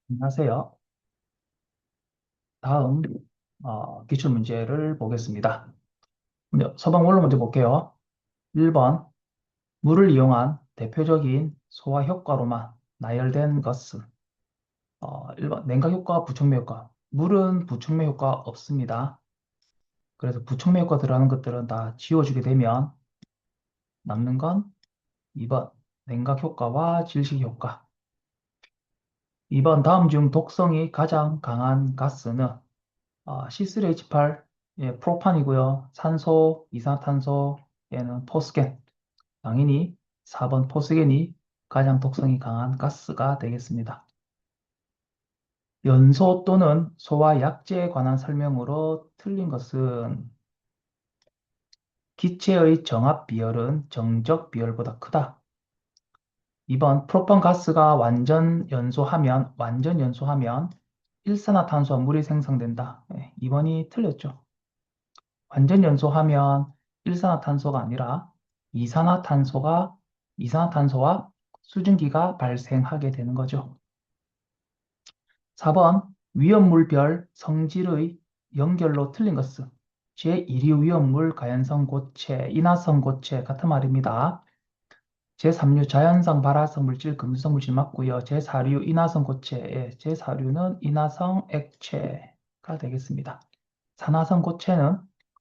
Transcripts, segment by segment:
안녕하세요. 다음 기출 문제를 보겠습니다. 먼저 서방 원로 먼저 볼게요. 1번 물을 이용한 대표적인 소화 효과로만 나열된 것은 1번 냉각 효과, 부촉매 효과. 물은 부촉매 효과 없습니다. 그래서 부촉매 효과 들어가는 것들은 다 지워주게 되면 남는 건 2번 냉각 효과와 질식 효과. 2번 다음 중 독성이 가장 강한 가스는 C3H8, 예, 프로판이고요. 산소, 이산화탄소, 얘는 포스겐. 당연히 4번 포스겐이 가장 독성이 강한 가스가 되겠습니다. 연소 또는 소화 약제에 관한 설명으로 틀린 것은 기체의 정압 비열은 정적 비열보다 크다. 2번 프로판 가스가 완전 연소하면 일산화탄소와 물이 생성된다. 2번이 틀렸죠. 완전 연소하면 일산화탄소가 아니라 이산화탄소가 이산화탄소와 수증기가 발생하게 되는 거죠. 4번 위험물별 성질의 연결로 틀린 것은 제1위 위험물 가연성 고체, 인화성 고체 같은 말입니다. 제3류 자연성 발화성 물질, 금수성 물질 맞고요. 제4류 인화성 고체, 제4류는 인화성 액체가 되겠습니다. 산화성 고체는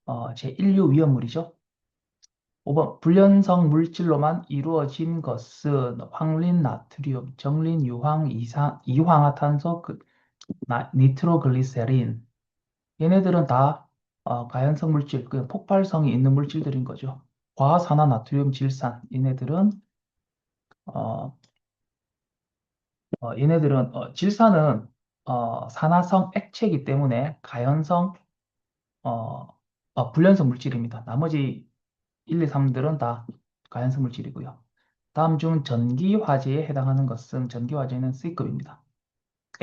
제1류 위험물이죠. 5번 불연성 물질로만 이루어진 것은 황린 나트륨, 정린 유황, 이황화탄소, 니트로글리세린. 얘네들은 다 가연성 물질, 그 폭발성이 있는 물질들인 거죠. 과산화 나트륨 질산. 어, 질산은 산화성 액체이기 때문에 가연성 어, 불연성 물질입니다. 나머지 1, 2, 3들은 다 가연성 물질이고요. 다음 중 전기화재에 해당하는 것은 전기화재는 C급입니다.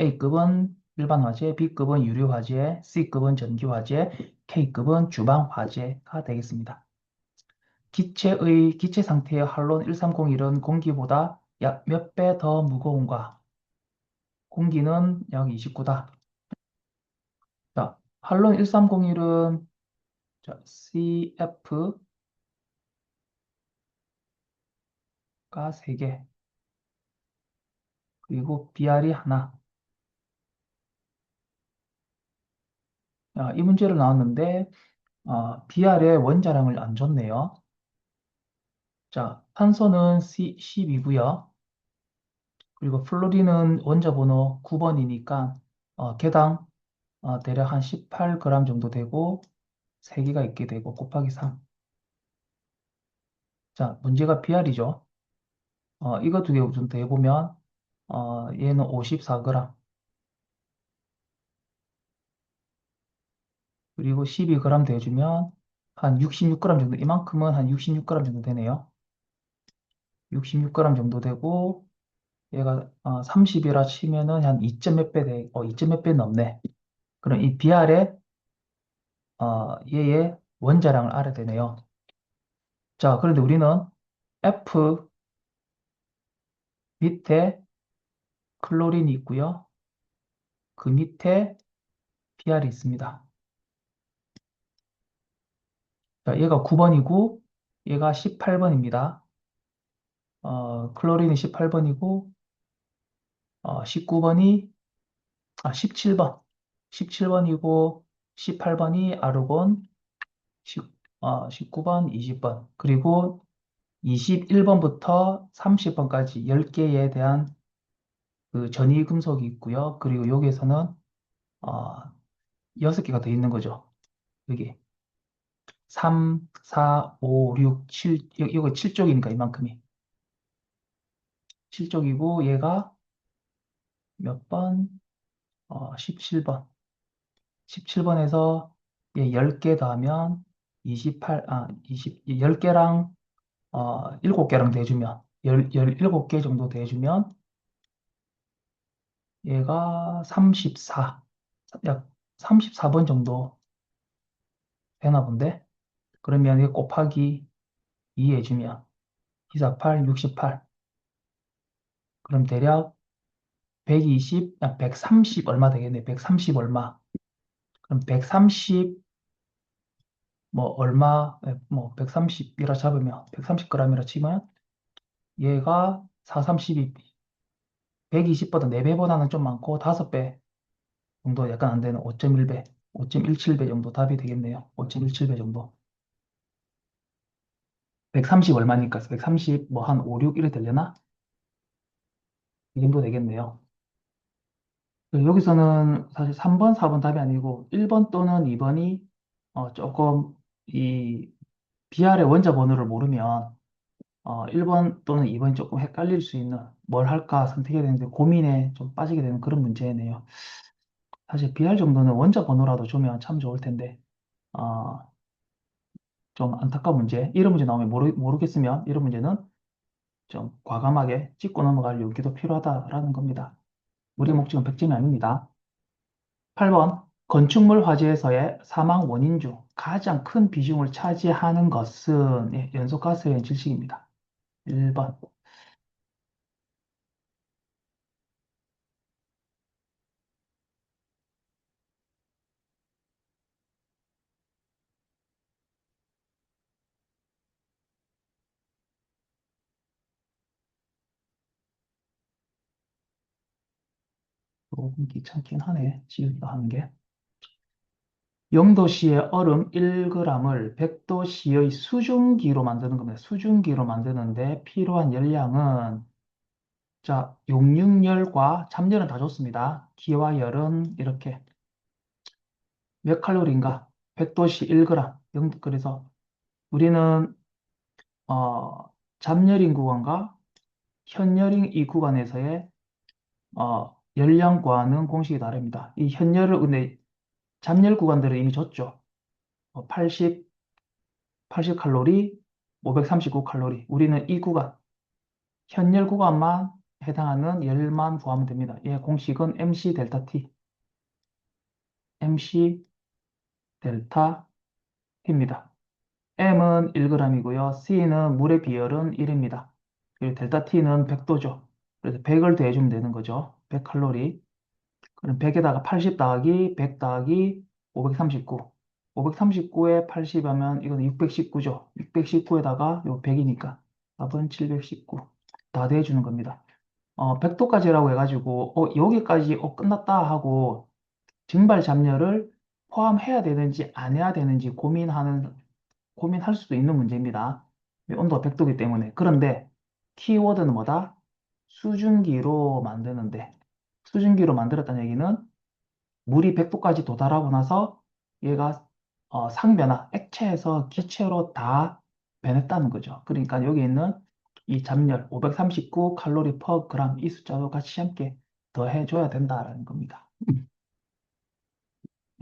A급은 일반 화재, B급은 유료 화재, C급은 전기 화재, K급은 주방 화재가 되겠습니다. 기체 상태의 할론 1301은 공기보다 약 몇 배 더 무거운가? 공기는 약 29다. 자, 할론 1301은 CF가 3개, 그리고 BR이 하나. 이 문제로 나왔는데 BR의 원자량을 안 줬네요. 자, 탄소는 C12고요. 그리고 플로린은 원자 번호 9번이니까 개당 대략 한 18g 정도 되고 3개가 있게 되고 곱하기 3. 자, 문제가 BR이죠. 이거 두 개 좀 더해보면 얘는 54g 그리고 12g 더해주면 한 66g 정도, 이만큼은 한 66g 정도 되네요. 66g 정도 되고 얘가 30이라 치면은 한 2점 몇 배 돼, 2점 몇 배 넘네. 그럼 이 BR의 얘의 원자량을 알아야 되네요. 자, 그런데 우리는 F 밑에 클로린이 있고요. 그 밑에 BR이 있습니다. 자, 얘가 9번이고 얘가 18번입니다. 클로린이 18번이고 19번이 17번. 17번이고 18번이 아르곤 19번, 20번. 그리고 21번부터 30번까지 10개에 대한 그 전이 금속이 있고요. 그리고 여기에서는 어, 6개가 더 있는 거죠. 여기 3, 4, 5, 6, 7, 이거 7쪽이니까 이만큼이 7쪽이고 얘가 몇 번? 17번. 17번에서 얘 10개 더하면 10개랑 7개랑 더해주면 17개 정도 더해주면 얘가 34, 약 34번 정도 되나 본데? 그러면 이게 곱하기 2 해주면 2, 4, 8, 68. 그럼 대략 120, 130 얼마 되겠네. 130 얼마. 그럼 130 뭐 얼마, 뭐 130이라 잡으면 130g이라 치면 얘가 432, 120보다 4배보다는 좀 많고 5배 정도 약간 안 되는 5.1배, 5.17배 정도 답이 되겠네요. 5.17배 정도. 130 얼마니까 130 뭐 한 5, 6 이래 되려나? 이 정도 되겠네요. 여기서는 사실 3번, 4번 답이 아니고 1번 또는 2번이 조금 이 BR의 원자 번호를 모르면 1번 또는 2번이 조금 헷갈릴 수 있는 뭘 할까 선택해야 되는데 고민에 좀 빠지게 되는 그런 문제네요. 사실 BR 정도는 원자 번호라도 주면 참 좋을 텐데 어, 좀 안타까운 문제. 이런 문제 나오면 모르겠으면 이런 문제는 좀 과감하게 짚고 넘어갈 용기도 필요하다라는 겁니다. 우리 목적은 100점이 아닙니다. 8번. 건축물 화재에서의 사망 원인 중 가장 큰 비중을 차지하는 것은 예, 연소가스의 질식입니다. 1번. 조금 귀찮긴 하네. 지우기가 하는 게. 0도씨의 얼음 1g을 100도씨의 수증기로 만드는 겁니다. 수증기로 만드는데 필요한 열량은 자, 용융열과 잠열은 다 좋습니다. 기와 열은 이렇게 몇 칼로리인가? 100도씨 1g. 그래서 우리는 잠열인 구간과 현열인 이 구간에서의 열량과는 공식이 다릅니다. 이 현열을 근데 잠열 구간들은 이미 줬죠. 80, 80칼로리, 539 칼로리. 우리는 이 구간, 현열 구간만 해당하는 열만 구하면 됩니다. 예, 공식은 MC 델타 T. MC 델타 T입니다. M은 1g이고요. C는 물의 비열은 1입니다. 그리고 델타 T는 100도죠. 그래서 100을 더해주면 되는 거죠. 100칼로리. 그럼 100에다가 80 더하기 100 더하기 539. 539에 80 하면 이건 619죠. 619에다가 요 100이니까 답은 719. 다 더해주는 겁니다. 100도까지라고 해가지고 여기까지 끝났다 하고 증발 잡열을 포함해야 되는지 안 해야 되는지 고민할 수도 있는 문제입니다. 온도가 100도이기 때문에. 그런데 키워드는 뭐다? 수증기로 만드는데 수증기로 만들었다는 얘기는 물이 100도까지 도달하고 나서 얘가 상변화, 액체에서 기체로 다 변했다는 거죠. 그러니까 여기 있는 이 잡열 539 칼로리 퍼 그램 이 숫자도 같이 함께 더해줘야 된다라는 겁니다.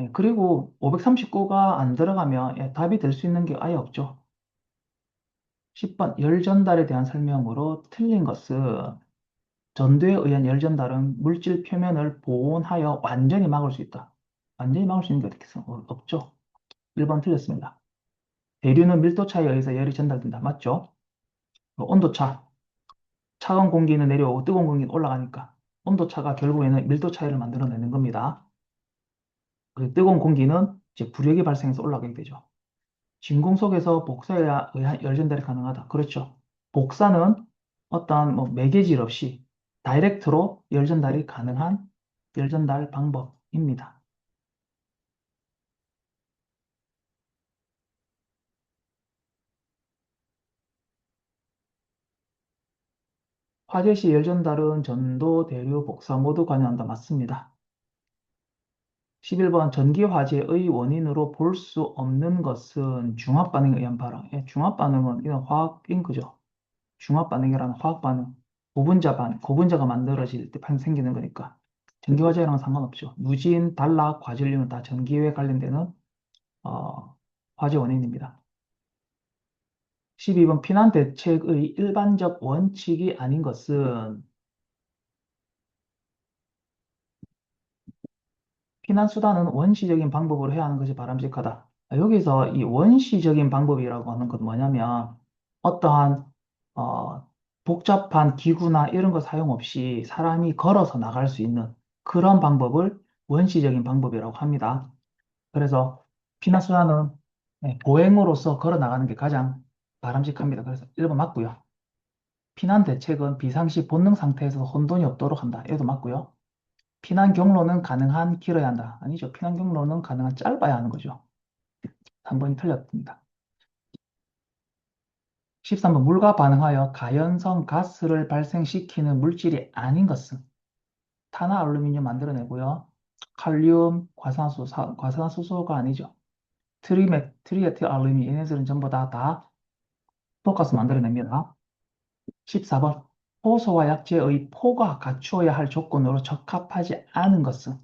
예, 그리고 539가 안 들어가면 예, 답이 될 수 있는 게 아예 없죠. 10번 열 전달에 대한 설명으로 틀린 것은 전도에 의한 열 전달은 물질 표면을 보온하여 완전히 막을 수 있다. 완전히 막을 수 있는 게 어떻게 있어? 없죠. 1번 틀렸습니다. 대류는 밀도 차이에 의해서 열이 전달된다. 맞죠? 온도 차. 차가운 공기는 내려오고 뜨거운 공기는 올라가니까 온도 차가 결국에는 밀도 차이를 만들어내는 겁니다. 그리고 뜨거운 공기는 이제 부력이 발생해서 올라가게 되죠. 진공 속에서 복사에 의한 열 전달이 가능하다. 그렇죠. 복사는 어떠한 뭐 매개질 없이 다이렉트로 열 전달이 가능한 열 전달 방법입니다. 화재 시 열 전달은 전도, 대류, 복사 모두 관여한다. 맞습니다. 11번 전기 화재의 원인으로 볼 수 없는 것은 중합 반응에 의한 발화. 예, 중합 반응은 이건 화학인 거죠. 중합 반응이라는 화학 반응. 고분자가 만들어질 때 생기는 거니까. 전기 화재랑은 상관없죠. 누진, 단락, 과전류는 다 전기에 관련되는 화재 원인입니다. 12번 피난 대책의 일반적 원칙이 아닌 것은 피난 수단은 원시적인 방법으로 해야 하는 것이 바람직하다. 여기서 이 원시적인 방법이라고 하는 건 뭐냐면 어떠한 어, 복잡한 기구나 이런 거 사용 없이 사람이 걸어서 나갈 수 있는 그런 방법을 원시적인 방법이라고 합니다. 그래서 피난수단은 보행으로서 걸어 나가는 게 가장 바람직합니다. 그래서 1번 맞고요. 피난 대책은 비상시 본능 상태에서 혼돈이 없도록 한다. 이것도 맞고요. 피난 경로는 가능한 길어야 한다. 아니죠. 피난 경로는 가능한 짧아야 하는 거죠. 3번이 틀렸습니다. 13번 물과 반응하여 가연성 가스를 발생시키는 물질이 아닌 것은 탄화 알루미늄 만들어내고요. 칼륨, 과산화수소가 아니죠. 트리에틸 알루미늄 얘네들은 전부 다 독가스 만들어냅니다. 14번 포소와 약재의 포가 갖추어야 할 조건으로 적합하지 않은 것은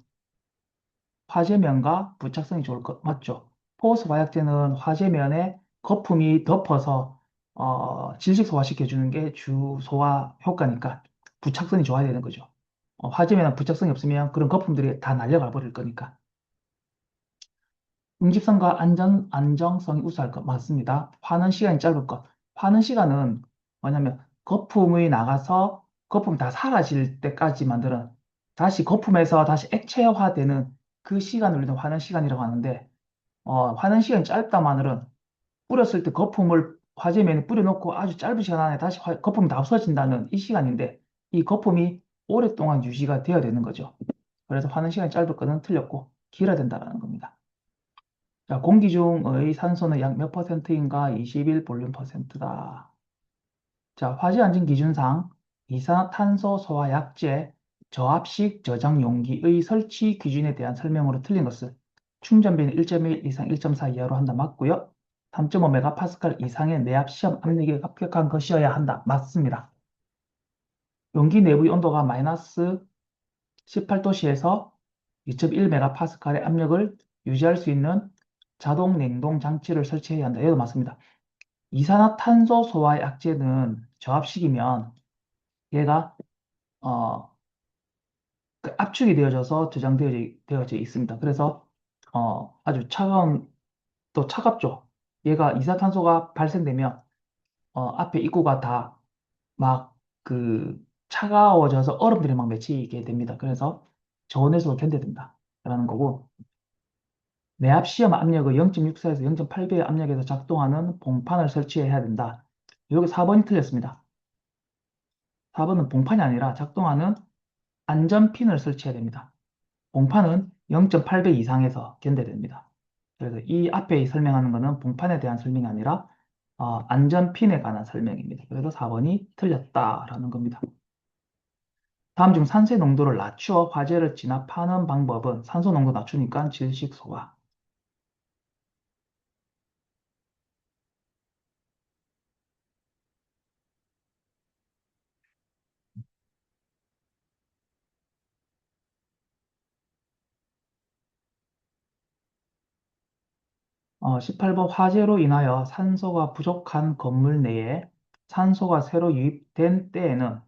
화재면과 부착성이 좋을 것 맞죠? 포소와 약재는 화재면에 거품이 덮어서 질식 소화시켜주는 게 주 소화 효과니까 부착성이 좋아야 되는 거죠. 화재면은 부착성이 없으면 그런 거품들이 다 날려가 버릴 거니까. 응집성과 안정성이 우수할 것 맞습니다. 화는 시간이 짧을 것. 화는 시간은 뭐냐면 거품이 나가서 거품이 다 사라질 때까지 만드는 다시 거품에서 다시 액체화되는 그 시간을 우리는 화는 시간이라고 하는데 화는 시간이 짧다 마늘은 뿌렸을 때 거품을 화재면에 뿌려놓고 아주 짧은 시간 안에 다시 거품이 다 없어진다는 이 시간인데 이 거품이 오랫동안 유지가 되어야 되는 거죠. 그래서 화는 시간이 짧을 거는 틀렸고 길어야 된다는 겁니다. 자, 공기 중의 산소는 약 몇 퍼센트인가? 21 볼륨 퍼센트다. 자, 화재 안전 기준상 이산화탄소 소화 약재 저압식 저장 용기의 설치 기준에 대한 설명으로 틀린 것은 충전비는 1.1 이상 1.4 이하로 한다. 맞고요. 3.5 메가파스칼 이상의 내압 시험 압력에 합격한 것이어야 한다. 맞습니다. 용기 내부의 온도가 마이너스 18도씨에서 2.1 메가파스칼의 압력을 유지할 수 있는 자동 냉동 장치를 설치해야 한다. 이것도 맞습니다. 이산화탄소 소화 약재는 저압식이면 얘가 어, 그 압축이 되어져서 저장되어져 있습니다. 그래서 아주 차가운 또 차갑죠. 얘가 이산화탄소가 발생되면 앞에 입구가 다 막 그 차가워져서 얼음들이 막 맺히게 됩니다. 그래서 저온에서도 견뎌야 된다라는 거고 내압 시험 압력을 0.64에서 0.8배의 압력에서 작동하는 봉판을 설치해야 된다. 여기 4번이 틀렸습니다. 4번은 봉판이 아니라 작동하는 안전핀을 설치해야 됩니다. 봉판은 0.8배 이상에서 견뎌야 됩니다. 그래서 이 앞에 설명하는 것은 봉판에 대한 설명이 아니라 안전핀에 관한 설명입니다. 그래서 4번이 틀렸다라는 겁니다. 다음 중 산소의 농도를 낮추어 화재를 진압하는 방법은 산소 농도 낮추니까 질식 소화. 18번 화재로 인하여 산소가 부족한 건물 내에 산소가 새로 유입된 때에는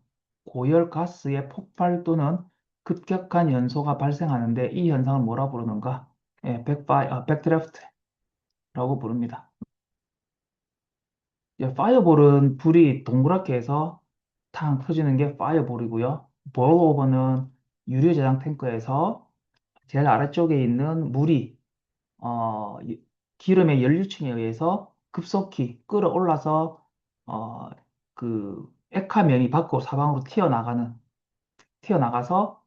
고열 가스의 폭발 또는 급격한 연소가 발생하는데 이 현상을 뭐라 부르는가? 백드래프트라고 부릅니다. 파이어볼은 불이 동그랗게 해서 탕 터지는 게 파이어볼이고요. 보일오버는 유리 저장 탱크에서 제일 아래쪽에 있는 물이 기름의 연료층에 의해서 급속히 끌어올라서 어, 그 액화면이 밖으로 사방으로 튀어나가서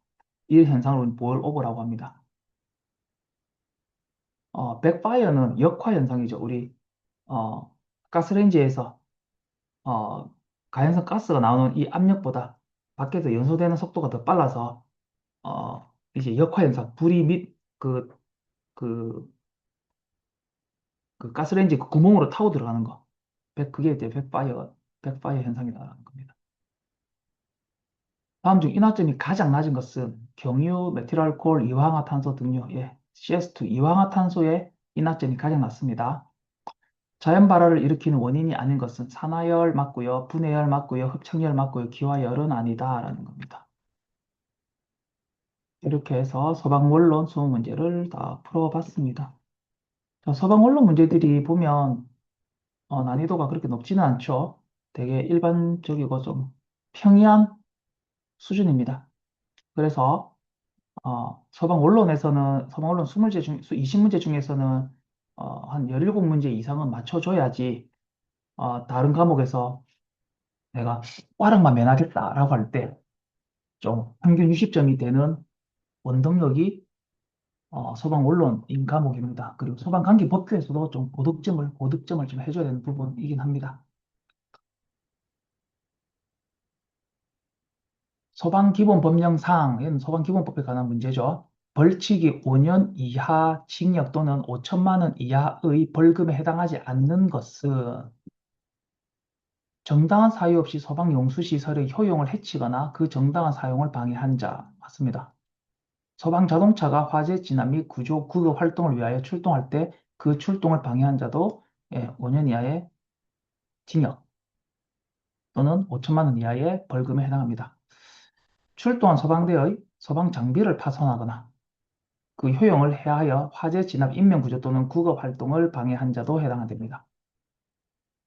이 현상을 보일 오버라고 합니다. 백파이어는 역화 현상이죠. 우리 가스레인지에서 어, 가연성 가스가 나오는 이 압력보다 밖에서 연소되는 속도가 더 빨라서 이제 역화 현상, 불이 그, 그 가스레인지 그 구멍으로 타고 들어가는 거. 그게 이제 백파이어 현상이라는 겁니다. 다음 중 인화점이 가장 낮은 것은 경유, 메틸알코올, 이황화탄소 등요. 예, CS2 이황화탄소의 인화점이 가장 낮습니다. 자연 발화를 일으키는 원인이 아닌 것은 산화열 맞고요, 분해열 맞고요, 흡착열 맞고요, 기화열은 아니다라는 겁니다. 이렇게 해서 서방원론 수업 문제를 다 풀어봤습니다. 자, 서방원론 문제들이 보면 난이도가 그렇게 높지는 않죠. 되게 일반적이고 좀 평이한 수준입니다. 그래서 서방 언론 20문제 중, 20문제 중에서는 한 17문제 이상은 맞춰줘야지 다른 과목에서 내가 꽈락만 면하겠다라고 할 때 좀 평균 60점이 되는 원동력이 서방 언론인 과목입니다. 그리고 서방 관계 법규에서도 좀 고득점을 좀 해줘야 되는 부분이긴 합니다. 소방기본법령상, 얘는 소방기본법에 관한 문제죠. 벌칙이 5년 이하 징역 또는 5천만 원 이하의 벌금에 해당하지 않는 것은 정당한 사유 없이 소방용수시설의 효용을 해치거나 그 정당한 사용을 방해한 자. 맞습니다. 소방자동차가 화재 진압 및 구조, 구급 활동을 위하여 출동할 때 그 출동을 방해한 자도 5년 이하의 징역 또는 5천만 원 이하의 벌금에 해당합니다. 출동한 소방대의 소방 장비를 파손하거나 그 효용을 해하여 화재 진압 인명구조 또는 구급 활동을 방해한 자도 해당됩니다.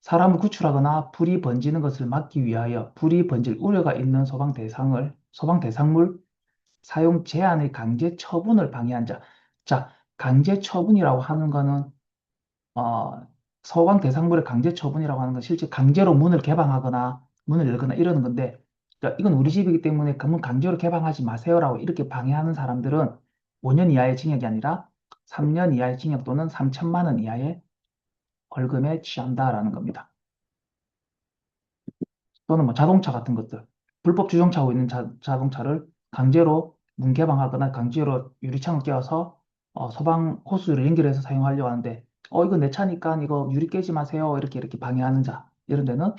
사람을 구출하거나 불이 번지는 것을 막기 위하여 불이 번질 우려가 있는 소방 대상물 사용 제한의 강제 처분을 방해한 자. 자, 강제 처분이라고 하는 거는 어, 소방 대상물의 강제 처분이라고 하는 건 실제 강제로 문을 개방하거나 문을 열거나 이러는 건데, 그러니까 이건 우리 집이기 때문에 그 문 강제로 개방하지 마세요라고 이렇게 방해하는 사람들은 5년 이하의 징역이 아니라 3년 이하의 징역 또는 3천만 원 이하의 벌금에 취한다라는 겁니다. 또는 뭐 자동차 같은 것들, 불법 주정차하고 있는 자동차를 강제로 문 개방하거나 강제로 유리창을 깨워서 소방 호스를 연결해서 사용하려고 하는데, 이거 내 차니까 이거 유리 깨지 마세요. 이렇게 방해하는 자. 이런 데는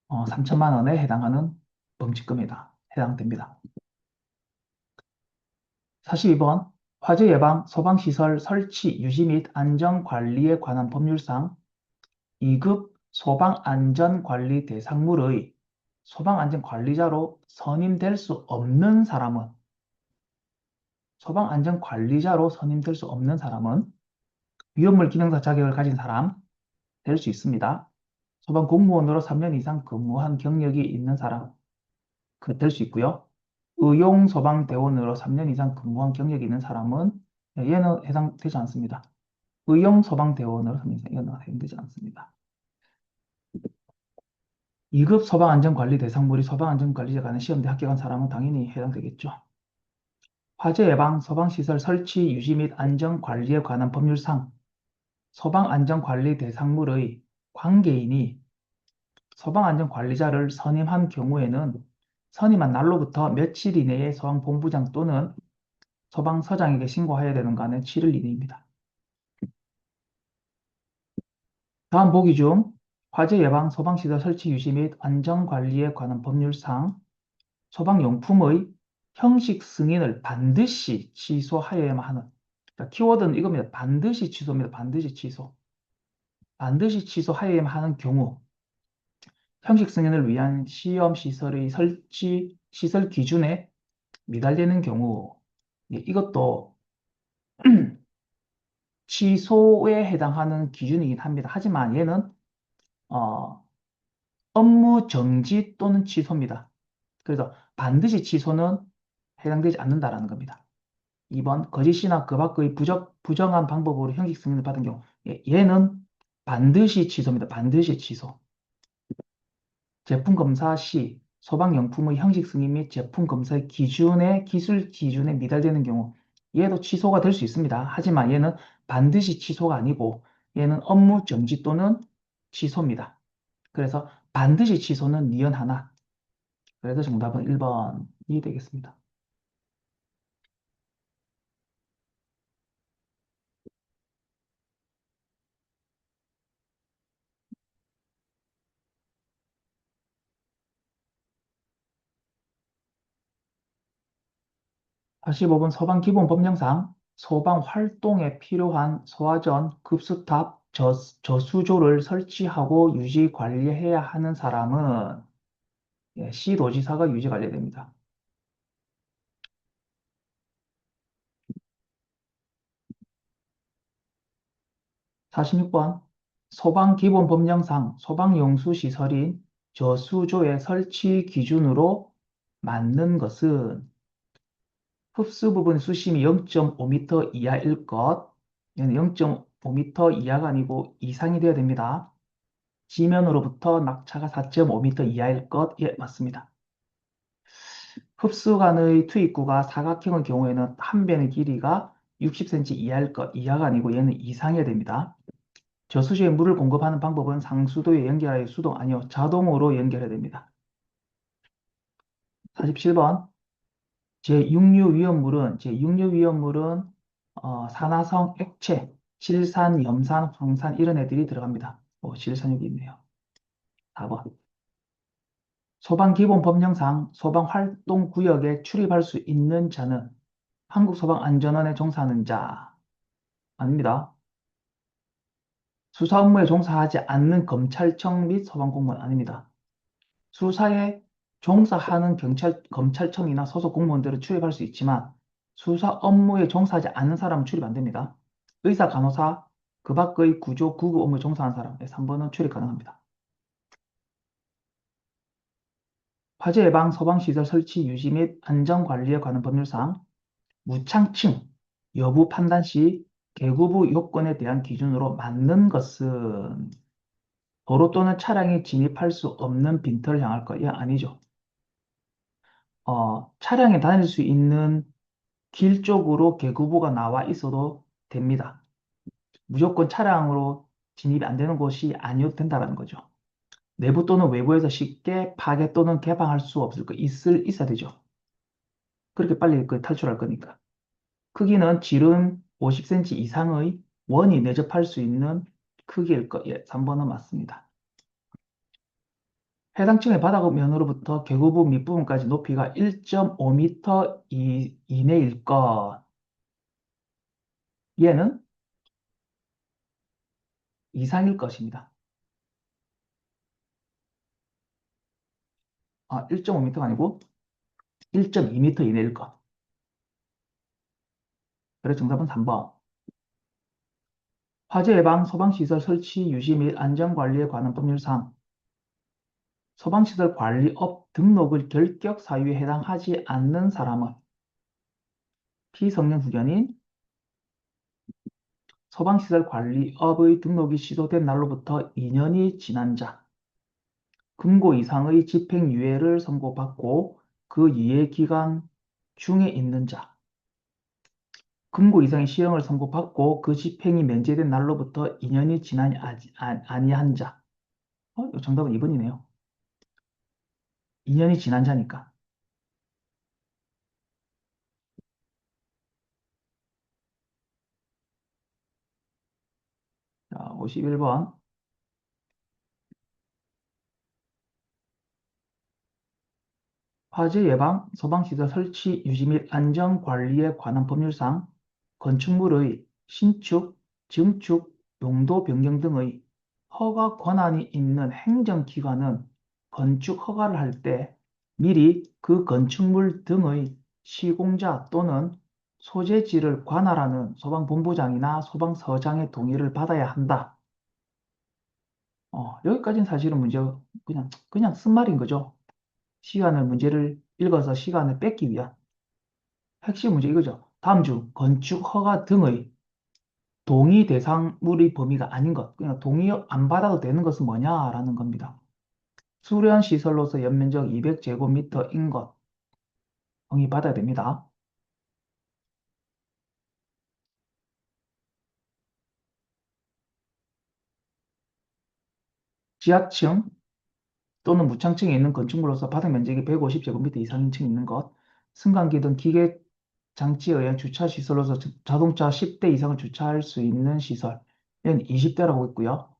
3천만 원에 해당하는 범칙금이다. 해당됩니다. 42번 화재 예방, 소방시설 설치, 유지 및 안전 관리에 관한 법률상 2급 소방안전관리 대상물의 소방안전관리자로 선임될 수 없는 사람은 소방안전관리자로 선임될 수 없는 사람은 위험물 기능사 자격을 가진 사람 될 수 있습니다. 소방공무원으로 3년 이상 근무한 경력이 있는 사람 될 수 있고요. 의용소방대원으로 3년 이상 근무한 경력이 있는 사람은 얘는 해당되지 않습니다. 의용소방대원으로 3년 이상 얘는 해당되지 않습니다. 2급 소방안전관리 대상물이 소방안전관리자 간의 시험대 합격한 사람은 당연히 해당되겠죠. 화재 예방, 소방시설 설치, 유지 및 안전관리에 관한 법률상 소방안전관리 대상물의 관계인이 소방안전관리자를 선임한 경우에는 선임한 날로부터 며칠 이내에 소방본부장 또는 소방서장에게 신고하여야 되는 거는 7일 이내입니다. 다음 보기 중 화재 예방, 소방시설 설치, 유지 및 안전관리에 관한 법률상 소방용품의 형식 승인을 반드시 취소하여야만 하는, 그러니까 키워드는 이겁니다. 반드시 취소입니다. 반드시 취소. 반드시 취소하여야만 하는 경우 형식 승인을 위한 시험 시설의 설치 시설 기준에 미달되는 경우 이것도 취소에 해당하는 기준이긴 합니다. 하지만 얘는 어, 업무 정지 또는 취소입니다. 그래서 반드시 취소는 해당되지 않는다라는 겁니다. 2번 거짓이나 그 밖의 부정한 방법으로 형식 승인을 받은 경우 얘는 반드시 취소입니다. 반드시 취소. 제품 검사 시 소방용품의 형식 승인 및 제품 검사의 기술 기준에 미달되는 경우 얘도 취소가 될 수 있습니다. 하지만 얘는 반드시 취소가 아니고 얘는 업무 정지 또는 취소입니다. 그래서 반드시 취소는 니은 하나. 그래서 정답은 1번이 되겠습니다. 45번 소방기본법령상 소방 활동에 필요한 소화전, 급수탑, 저수조를 설치하고 유지 관리해야 하는 사람은 시도지사가 유지 관리됩니다. 46번 소방기본법령상 소방용수시설인 저수조의 설치 기준으로 맞는 것은 흡수 부분 수심이 0.5m 이하일 것, 얘는 0.5m 이하가 아니고 이상이 되어야 됩니다. 지면으로부터 낙차가 4.5m 이하일 것, 예, 맞습니다. 흡수관의 투입구가 사각형의 경우에는 한 변의 길이가 60cm 이하일 것, 이하가 아니고 얘는 이상해야 됩니다. 저수지에 물을 공급하는 방법은 상수도에 연결하여 수동, 아니요, 자동으로 연결해야 됩니다. 47번. 제6류 위험물은 산화성 액체, 질산, 염산, 황산 이런 애들이 들어갑니다. 질산 여기 있네요. 4번. 소방기본법령상 소방활동구역에 출입할 수 있는 자는 한국소방안전원에 종사하는 자 아닙니다. 수사 업무에 종사하지 않는 검찰청 및 소방공무원 아닙니다. 수사에 종사하는 검찰청이나 소속 공무원들은 출입할 수 있지만 수사 업무에 종사하지 않는 사람은 출입 안 됩니다. 의사, 간호사, 그 밖의 구조, 구급 업무에 종사하는 사람, 3번은 출입 가능합니다. 화재 예방, 소방시설 설치, 유지 및 안전관리에 관한 법률상 무창층 여부 판단 시 계급부 요건에 대한 기준으로 맞는 것은 도로 또는 차량이 진입할 수 없는 빈터를 향할 것. 예, 아니죠. 차량이 다닐 수 있는 길 쪽으로 계급부가 나와 있어도 됩니다. 무조건 차량으로 진입이 안 되는 곳이 아니어도 된다는 거죠. 내부 또는 외부에서 쉽게 파괴 또는 개방할 수 없을 거 있어야 되죠. 그렇게 빨리 탈출할 거니까. 크기는 지름 50cm 이상의 원이 내접할 수 있는 크기일 거. 예, 3번은 맞습니다. 해당 층의 바닥면으로부터 계구부 밑부분까지 높이가 1.5m 이내일 것. 얘는 이상일 것입니다. 1.5m가 아니고 1.2m 이내일 것. 그래서 정답은 3번. 화재 예방, 소방시설 설치, 유지 및 안전관리에 관한 법률상 소방시설 관리업 등록을 결격 사유에 해당하지 않는 사람은 피성년 후견인, 소방시설 관리업의 등록이 시도된 날로부터 2년이 지난 자, 금고 이상의 집행유예를 선고받고 그 유예 기간 중에 있는 자, 금고 이상의 시형을 선고받고 그 집행이 면제된 날로부터 2년이 지나지 아니한 자. 정답은 2번이네요. 2년이 지난 자니까. 자, 51번. 화재 예방, 소방시설 설치, 유지 및 안전관리에 관한 법률상 건축물의 신축, 증축, 용도 변경 등의 허가 권한이 있는 행정기관은 건축 허가를 할 때 미리 그 건축물 등의 시공자 또는 소재지를 관할하는 소방본부장이나 소방서장의 동의를 받아야 한다. 여기까지는 사실은 그냥 쓴말인 거죠. 문제를 읽어서 시간을 뺏기 위한 핵심 문제 이거죠. 다음 중 건축 허가 등의 동의 대상물의 범위가 아닌 것, 그냥 동의 안 받아도 되는 것은 뭐냐라는 겁니다. 수련 시설로서 연면적 200제곱미터인 것, 동의 받아야 됩니다. 지하층 또는 무창층에 있는 건축물로서 바닥 면적이 150제곱미터 이상인 층이 있는 것, 승강기 등 기계 장치에 의한 주차 시설로서 자동차 10대 이상을 주차할 수 있는 시설, 이는 20대라고 있고요.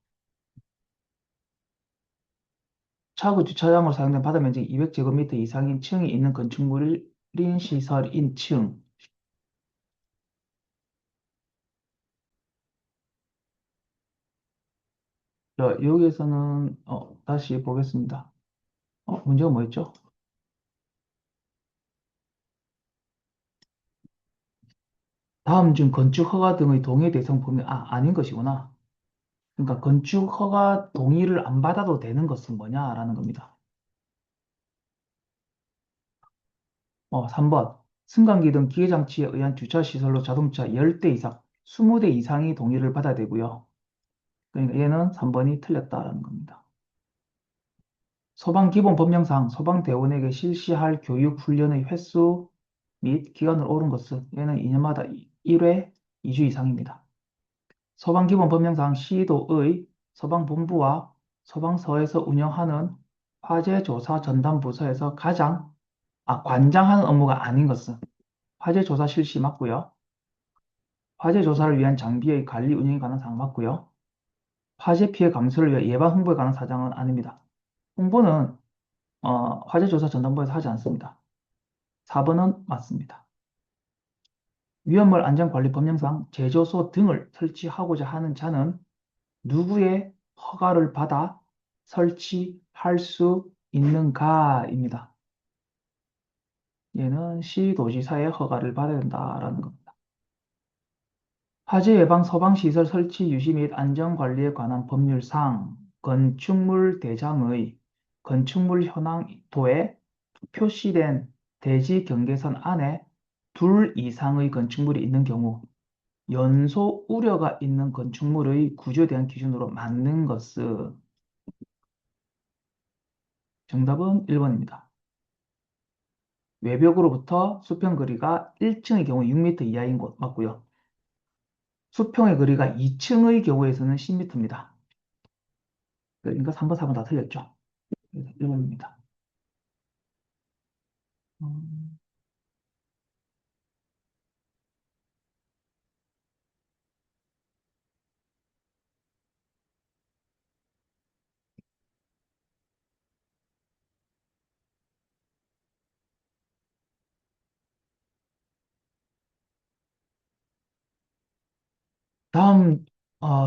차고 주차장으로 사용된 바닥 면적이 200제곱미터 이상인 층이 있는 건축물인 시설인 층. 자, 여기에서는 다시 보겠습니다. 문제가 뭐였죠? 다음 중 건축 허가 등의 동의 대상 범위 아닌 것이구나. 그러니까 건축 허가 동의를 안 받아도 되는 것은 뭐냐라는 겁니다. 3번. 승강기 등 기계장치에 의한 주차시설로 자동차 10대 이상, 20대 이상이 동의를 받아야 되고요. 그러니까 얘는 3번이 틀렸다라는 겁니다. 소방기본법령상 소방대원에게 실시할 교육 훈련의 횟수 및 기간을 오른 것은 얘는 2년마다 1회 2주 이상입니다. 소방기본법령상 시도의 소방본부와 소방서에서 운영하는 화재조사 전담부서에서 관장하는 업무가 아닌 것은 화재조사 실시 맞고요. 화재조사를 위한 장비의 관리 운영에 관한 사항 맞고요. 화재 피해 감소를 위해 예방 홍보에 관한 사항은 아닙니다. 홍보는 화재조사 전담부에서 하지 않습니다. 4번은 맞습니다. 위험물 안전관리법령상 제조소 등을 설치하고자 하는 자는 누구의 허가를 받아 설치할 수 있는가입니다. 얘는 시도지사의 허가를 받아야 된다라는 겁니다. 화재 예방 소방시설 설치 유지 및 안전관리에 관한 법률상 건축물 대장의 건축물 현황도에 표시된 대지 경계선 안에 둘 이상의 건축물이 있는 경우 연소 우려가 있는 건축물의 구조에 대한 기준으로 맞는 것은 정답은 1번입니다. 외벽으로부터 수평 거리가 1층의 경우 6m 이하인 곳 맞고요. 수평의 거리가 2층의 경우에서는 10m입니다. 그러니까 3번, 4번 다 틀렸죠. 그래서 1번입니다. 다음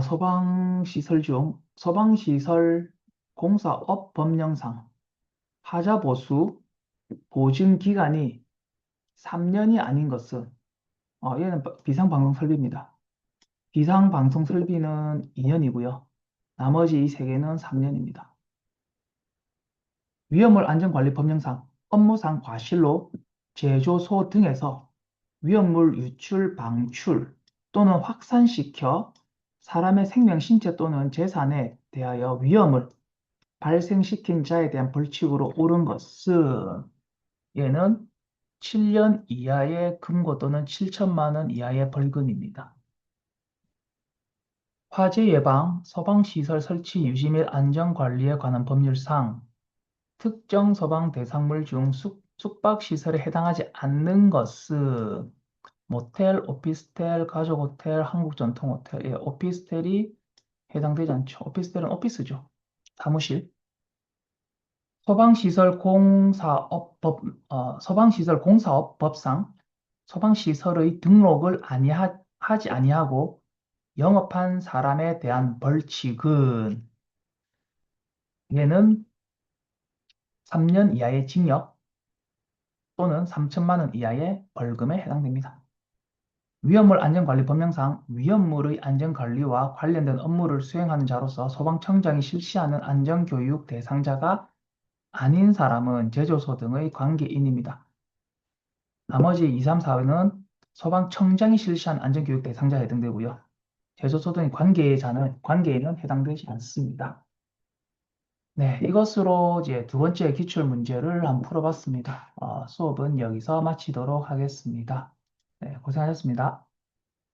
소방시설 중 소방시설 공사업 법령상 하자보수 보증 기간이 3년이 아닌 것은 얘는 비상방송 설비입니다. 비상방송 설비는 2년이고요. 나머지 이 세 개는 3년입니다. 위험물 안전관리법령상 업무상 과실로 제조소 등에서 위험물 유출, 방출 또는 확산시켜 사람의 생명, 신체 또는 재산에 대하여 위험을 발생시킨 자에 대한 벌칙으로 옳은 것은 얘는 7년 이하의 금고 또는 7천만 원 이하의 벌금입니다. 화재 예방, 소방시설 설치 유지 및 안전관리에 관한 법률상 특정 소방 대상물 중 숙박시설에 해당하지 않는 것은 모텔, 오피스텔, 가족호텔, 한국전통호텔. 예, 오피스텔이 해당되지 않죠. 오피스텔은 오피스죠. 사무실. 소방시설공사업법상 소방시설의 등록을 하지 아니하고 영업한 사람에 대한 벌칙은 얘는 3년 이하의 징역 또는 3천만 원 이하의 벌금에 해당됩니다. 위험물 안전관리법령상 위험물의 안전관리와 관련된 업무를 수행하는 자로서 소방청장이 실시하는 안전교육 대상자가 아닌 사람은 제조소 등의 관계인입니다. 나머지 2, 3, 4회는 소방청장이 실시한 안전교육 대상자에 해당되고요. 제조소 등의 관계인은 해당되지 않습니다. 네, 이것으로 이제 두 번째 기출 문제를 한번 풀어봤습니다. 수업은 여기서 마치도록 하겠습니다. 네, 고생하셨습니다.